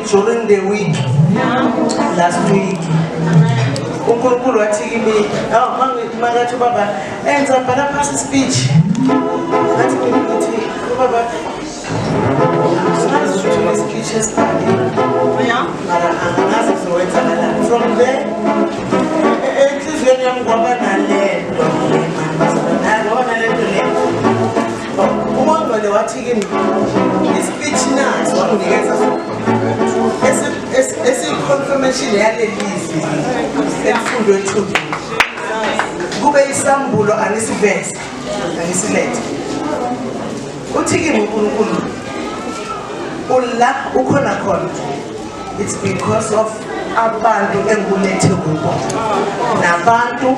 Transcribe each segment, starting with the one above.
During the week, last week, uNkulunkulu wathi kimi, makathi baba, enza bhala phansi speech. Ngathi ngithi baba, ngazi ukuthi speech esibhali. Mara angazi sizowenza kanjani. From there, enhlizweni yami kwaba nalento. Ngabona lento le. UMongcwele wathi kimi, ispeech nazi wanginikeza confirmation yalelizwi emfundo ethubile kube isambulo anisiveze angisilethe uthi kimi uNkulunkulu ulla ukhona khona it's because of abantu engulethe kubo nabantu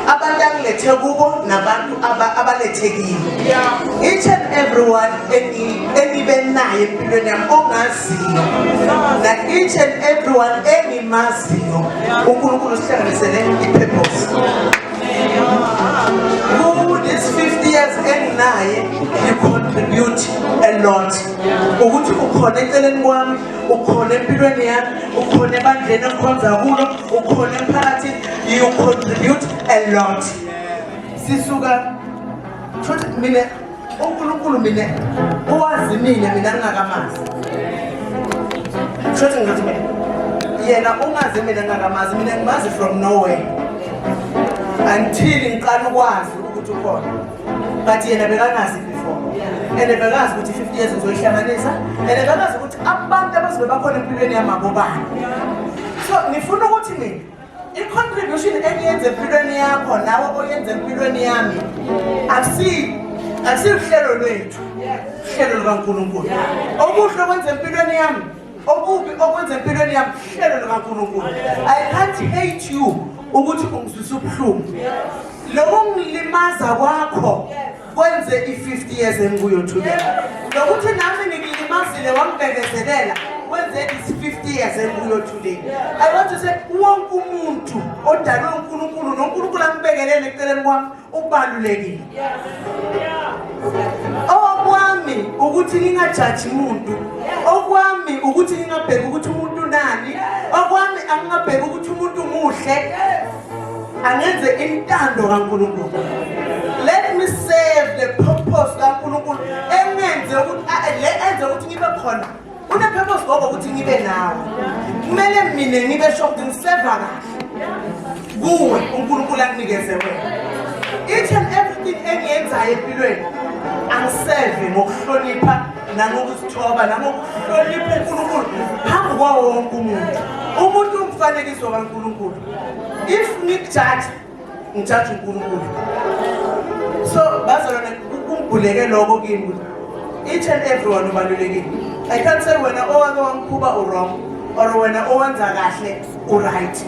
abantu angilethe kubo nabantu abalethekile each and everyone enibe naye empilweni yami ongaziyo na each and everyone engimaziyo uNkulunkulu sihlanganisele ipurpose this 50 years enginaye you contribute a lot ukuthi ukhona eceleni kwami ukhona empilweni yami ukhona ebandleni engikhonza kulo ukhona emphakathini you contribute a lot sisuka futhi mina uNkulunkulu mina owazi mina ngingakamazi futhi ngathi yena ungaze mina ngakamazi, mina ngimazi from nowhere until ngiqala ukwazi ukuthi ukhona, but yena bekangazi before, and bekazi ukuthi 50 years ngizoyihlanganisa, and bekazi ukuthi abantu abazobe bakhona empilweni yami abobani. So ngifuna ukuthi mina i-contribution engiyenze empilweni yakho nawe oyenze empilweni yami akusihlelo lwethu, uhlelo lukaNkulunkulu. Okuhle okwenza empilweni yami, okubi okwenza empilweni yami, uhlelo lukaNkulunkulu. I can't hate you ukuthi ungizwisa ubuhlungu. Lokho ngilimaza kwakho kwenze i-50 years engikuyo today. Lokuthi nami ngikulimazile wambekezelela kwenze i-50 years engikuyo today. I want to say wonke umuntu odalwe uNkulunkulu noNkulunkulu ambekelele eceleni kwami ubalulekile. Okwami ukuthi ngingajaji umuntu, okwami ukuthi ngingabheki ukuthi umuntu nani, okwami angingabheki ukuthi umuntu muhle, angenze intando kaNkulunkulu. Let me serve the purpose kaNkulunkulu engenze ukuthi le enze ukuthi ngibe khona. Une purpose ngoba ukuthi ngibe nawe. Kumele mina ngibe sure ukuthi ngiserva kahle kuwe uNkulunkulu anginikeze wena. Each and everything engiyenzayo empilweni angiserve ngokuhlonipha nangokuzithoba nangokuhlonipha uNkulunkulu phambi kwawo wonke umuntu. Umuntu umfanekiso kaNkulunkulu. If ngijudge, ngijudge uNkulunkulu. So bazalwane ukungibuleke lokho kimi. Each and everyone ubalulekile. I can't say wena owake wangikhuba wrong or wena owenza kahle right.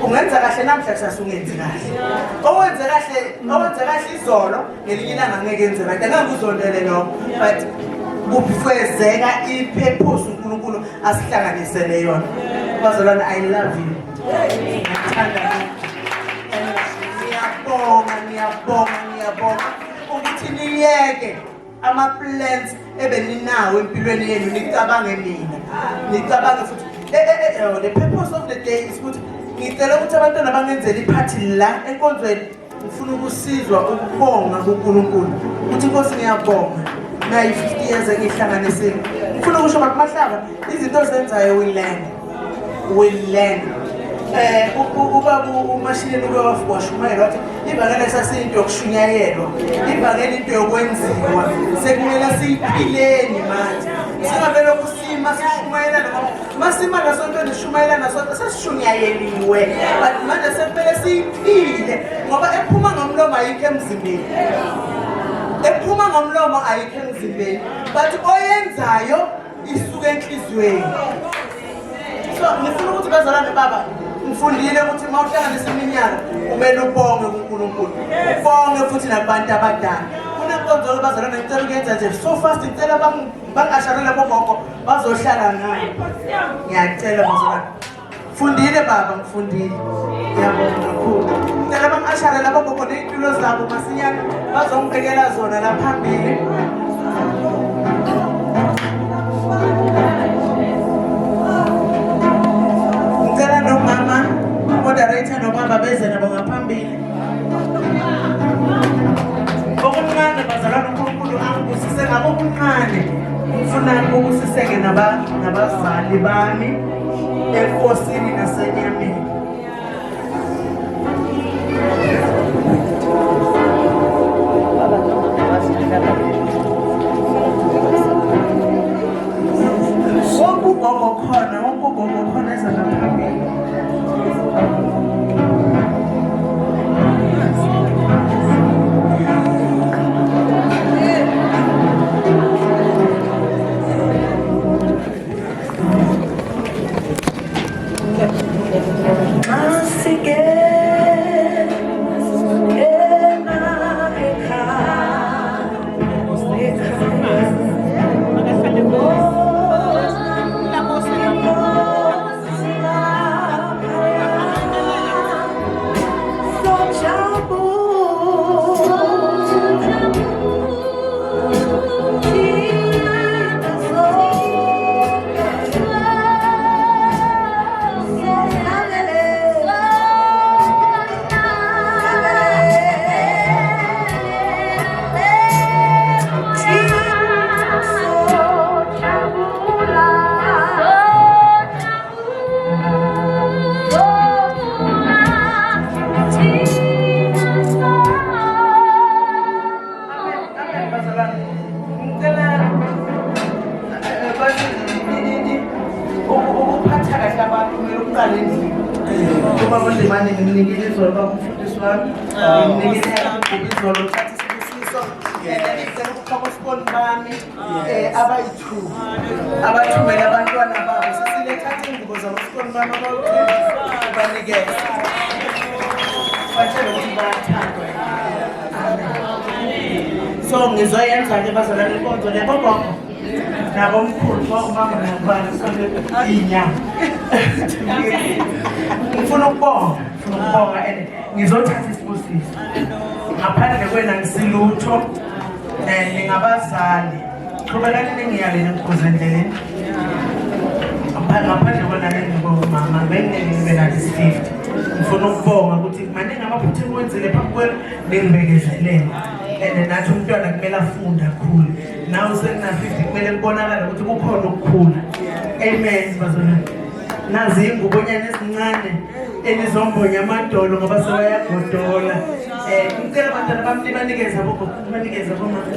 Ungenza kahle namhla kusasa ungenzi kahle. Owenza kahle izolo ngelinye ilanga ngeke yenze kahle. Angikuzondele lokho, but kufezeka i-purpose uNkulunkulu asihlanganisele yona. Bazalwane, I love you. Ngiyakuthandana. Ngiyabonga ukuthi niyeke ama-plans ebeninawo empilweni yenu nicabange mina. Nicabange futhi the purpose of the day is ukuthi ngicela ukuthi abantwana bangenzela iphathi la enkonzweni. Ngifuna ukusizwa ukubonga kuNkulunkulu ukuthi Nkosi ngiyabonga nayi 50 years engihlanganisile. Ngifuna ukusho mahlaba izinto zenzayo we learn. Ubaba uMashini washumayela wathi ivangeli sasiyinto yokushunyayelwa, ivangeli into yokwenziwa, sekumele siyiphileni manje. Singavele kusima sishumayela noma masima nasonto nishumayela nasonto sesishunyayeliwe, but manje sekumele siyiphile ngoba ephuma ngomlomo ayikho emzimbeni. Ephuma ngomlomo ayikho emzimbeni, but oyenzayo isuka enhliziyweni. So ngifuna ukuthi bazalwane baba ngifundile ukuthi mawuhlanganisa iminyaka kumele ubonge kuNkulunkulu, ubonge futhi nabantu abadala. Kunenkonzo bazalwane ngicela ukuyenza nje so fast, ngicela bangasharela bogogo bazohlala ngayo. Ngiyacela bazalwane, ngifundile baba, ngifundile. Ngiyabonga kakhulu. Ngicela bangasharela bogogo nezitulo zabo masinyane bazongibekela zona la phambili. Moderator noma beze nabo ngaphambili. Okuncane bazalwane uNkulunkulu angibusise ngabo okuncane. Ngifuna ukusiseke nabazali bami enkosini nasenyameni. Wokugogo khona ezangaphambili. uqale endlini uma kundimane ngimnikele izolo bamfundisi wami ngimnikele izolo uthatha isibusiso ngicela ukukhoma usiboni bami abayi-2 abathumela abantwana babo sesilethatha ingubo zabosiboni bami abawu-2 banikeze batshele ukuthi bayathandwa. So ngizoyenza-ke bazalwane inkonzo lebogogo nabo omkhulu bomama nabana inyanga ngifuna ukubonga and ngizothatha isibusiso ngaphandle kwena ngisilutho ningabazali qhubekani ningiyaleni ngikhuze endleleni ngaphandle kwena ningibomama bengibe nathi 50 ngifuna ukubonga ukuthi maningi amaphutha engiwenzile phambi kwenu ningibekezelele and nathi umntwana kumele afunde akhule nawe sekuna-50 kumele kubonakala ukuthi kukhona ukukhula. Amen bazalwane. Nazi iy'ngubonyana ezincane enizombonya amadolo ngoba sebayagodola. Ngicela abantwana bami nibanikeze abogogo nibanikeze abomama.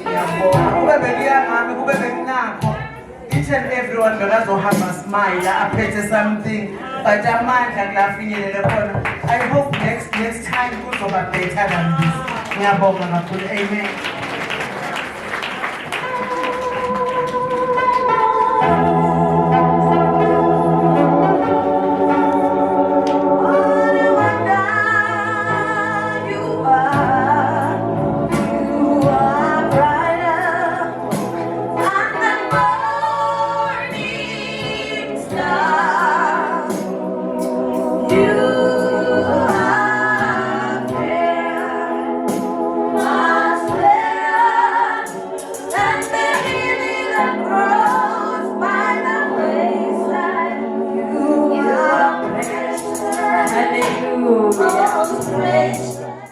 ngiyabonga kube bekuyangami kube bekunakho each and everyone bekazohamba smile aphethe something but amandla kulafinyelele khona I hope next time kuzoba better than this ngiyabonga kakhulu amen